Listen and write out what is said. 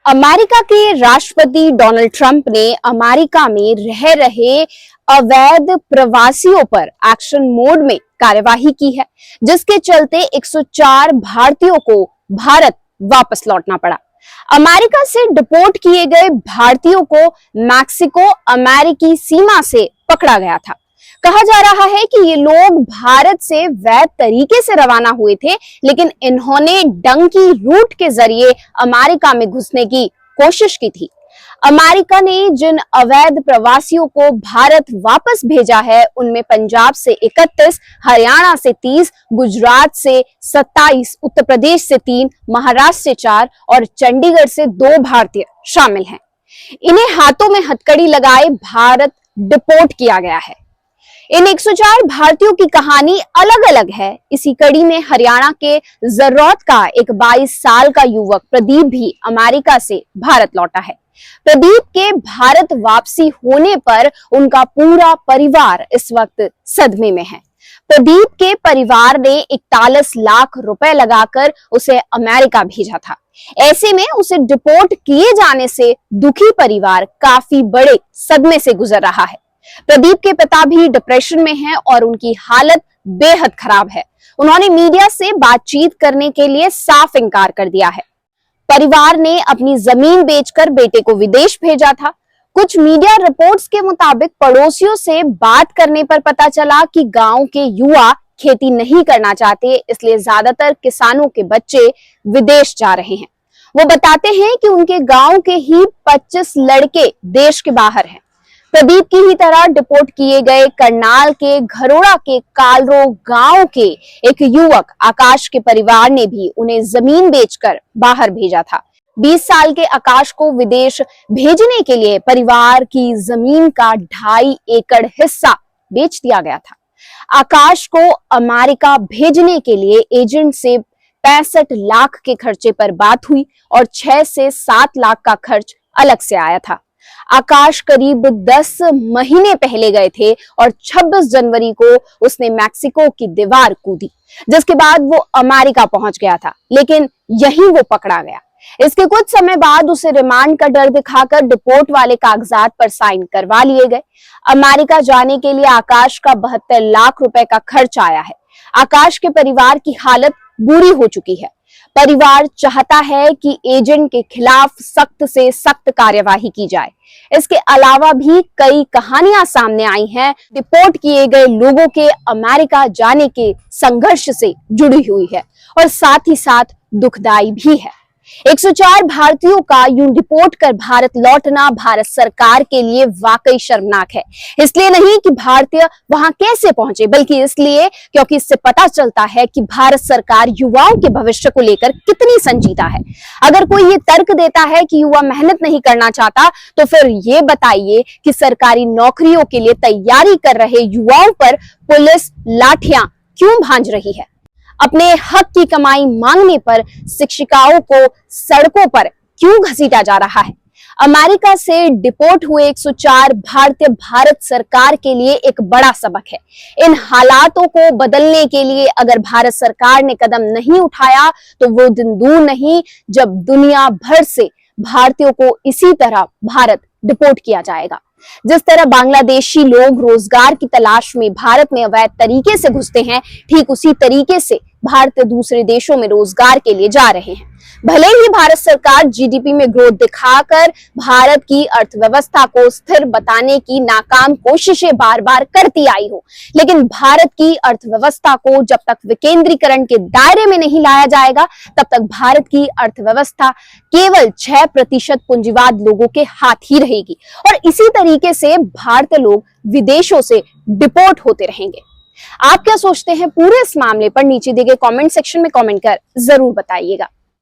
America के राष्ट्रपति Donald Trump ने अमेरिका में रह रहे अवैध प्रवासियों पर एक्शन मोड में कार्यवाही की है, जिसके चलते 104 भारतीयों को भारत वापस लौटना पड़ा। अमेरिका से डिपोर्ट किए गए भारतीयों को मैक्सिको अमेरिकी सीमा से पकड़ा गया था। कहा जा रहा है कि ये लोग भारत से वैध तरीके से रवाना हुए थे, लेकिन इन्होंने डंकी रूट के जरिए अमेरिका में घुसने की कोशिश की थी। अमेरिका ने जिन अवैध प्रवासियों को भारत वापस भेजा है, उनमें पंजाब से 31, हरियाणा से 30, गुजरात से 27, उत्तर प्रदेश से 3, महाराष्ट्र से 4 और चंडीगढ़ से 2 भारतीय शामिल हैं। इन्हें हाथों में हथकड़ी लगाए भारत डिपोर्ट किया गया है। इन 104 भारतीयों की कहानी अलग अलग है। इसी कड़ी में हरियाणा के जर्रोद का एक 22 साल का युवक प्रदीप भी अमेरिका से भारत लौटा है। प्रदीप के भारत वापसी होने पर उनका पूरा परिवार इस वक्त सदमे में है। प्रदीप के परिवार ने 41 लाख रुपए लगाकर उसे अमेरिका भेजा था। ऐसे में उसे डिपोर्ट किए जाने से दुखी परिवार काफी बड़े सदमे से गुजर रहा है। प्रदीप के पिता भी डिप्रेशन में हैं और उनकी हालत बेहद खराब है। उन्होंने मीडिया से बातचीत करने के लिए साफ इनकार कर दिया है। परिवार ने अपनी जमीन बेचकर बेटे को विदेश भेजा था। कुछ मीडिया रिपोर्ट्स के मुताबिक पड़ोसियों से बात करने पर पता चला कि गांव के युवा खेती नहीं करना चाहते, इसलिए ज्यादातर किसानों के बच्चे विदेश जा रहे हैं। वो बताते हैं कि उनके गांव के ही 25 लड़के देश के बाहर हैं। प्रदीप की ही तरह डिपोर्ट किए गए करनाल के घरोड़ा के कालरो गांव के एक युवक आकाश के परिवार ने भी उन्हें जमीन बेचकर बाहर भेजा था। 20 साल के आकाश को विदेश भेजने के लिए परिवार की जमीन का 2.5 एकड़ हिस्सा बेच दिया गया था। आकाश को अमेरिका भेजने के लिए एजेंट से 65 लाख के खर्चे पर बात हुई और 6 से 7 लाख का खर्च अलग से आया था। आकाश करीब 10 महीने पहले गए थे और 26 जनवरी को उसने मैक्सिको की दीवार कूदी, जिसके बाद वो अमेरिका पहुंच गया था, लेकिन यहीं वो पकड़ा गया। इसके कुछ समय बाद उसे रिमांड का डर दिखाकर डिपोर्ट वाले कागजात पर साइन करवा लिए गए। अमेरिका जाने के लिए आकाश का 72 लाख रुपए का खर्च आया है। आकाश के परिवार की हालत बुरी हो चुकी है। परिवार चाहता है कि एजेंट के खिलाफ सख्त से सख्त कार्यवाही की जाए। इसके अलावा भी कई कहानियां सामने आई हैं डिपोर्ट किए गए लोगों के अमेरिका जाने के संघर्ष से जुड़ी हुई है और साथ ही साथ दुखदाई भी है। 104 भारतीयों का यूं डिपोर्ट कर भारत लौटना भारत सरकार के लिए वाकई शर्मनाक है। इसलिए नहीं कि भारतीय वहां कैसे पहुंचे, बल्कि इसलिए क्योंकि इससे पता चलता है कि भारत सरकार युवाओं के भविष्य को लेकर कितनी संजीदा है। अगर कोई ये तर्क देता है कि युवा मेहनत नहीं करना चाहता, तो फिर ये बताइए कि सरकारी नौकरियों के लिए तैयारी कर रहे युवाओं पर पुलिस लाठियां क्यों भांज रही है? अपने हक की कमाई मांगने पर शिक्षिकाओं को सड़कों पर क्यों घसीटा जा रहा है? अमेरिका से डिपोर्ट हुए 104 भारतीय भारत सरकार के लिए एक बड़ा सबक है। इन हालातों को बदलने के लिए अगर भारत सरकार ने कदम नहीं उठाया, तो वो दिन दूर नहीं जब दुनिया भर से भारतीयों को इसी तरह भारत डिपोर्ट किया जाएगा। जिस तरह बांग्लादेशी लोग रोजगार की तलाश में भारत में अवैध तरीके से घुसते हैं, ठीक उसी तरीके से भारतीय दूसरे देशों में रोजगार के लिए जा रहे हैं। भले ही भारत सरकार जीडीपी में ग्रोथ दिखाकर भारत की अर्थव्यवस्था को स्थिर बताने की नाकाम कोशिशें बार बार करती आई हो, लेकिन भारत की अर्थव्यवस्था को जब तक विकेंद्रीकरण के दायरे में नहीं लाया जाएगा, तब तक भारत की अर्थव्यवस्था केवल 6% पूंजीवाद लोगों के हाथ ही रहेगी और इसी तरीके से भारतीय लोग विदेशों से डिपोर्ट होते रहेंगे। आप क्या सोचते हैं पूरे इस मामले पर? नीचे दिए गए कमेंट सेक्शन में कमेंट कर जरूर बताइएगा।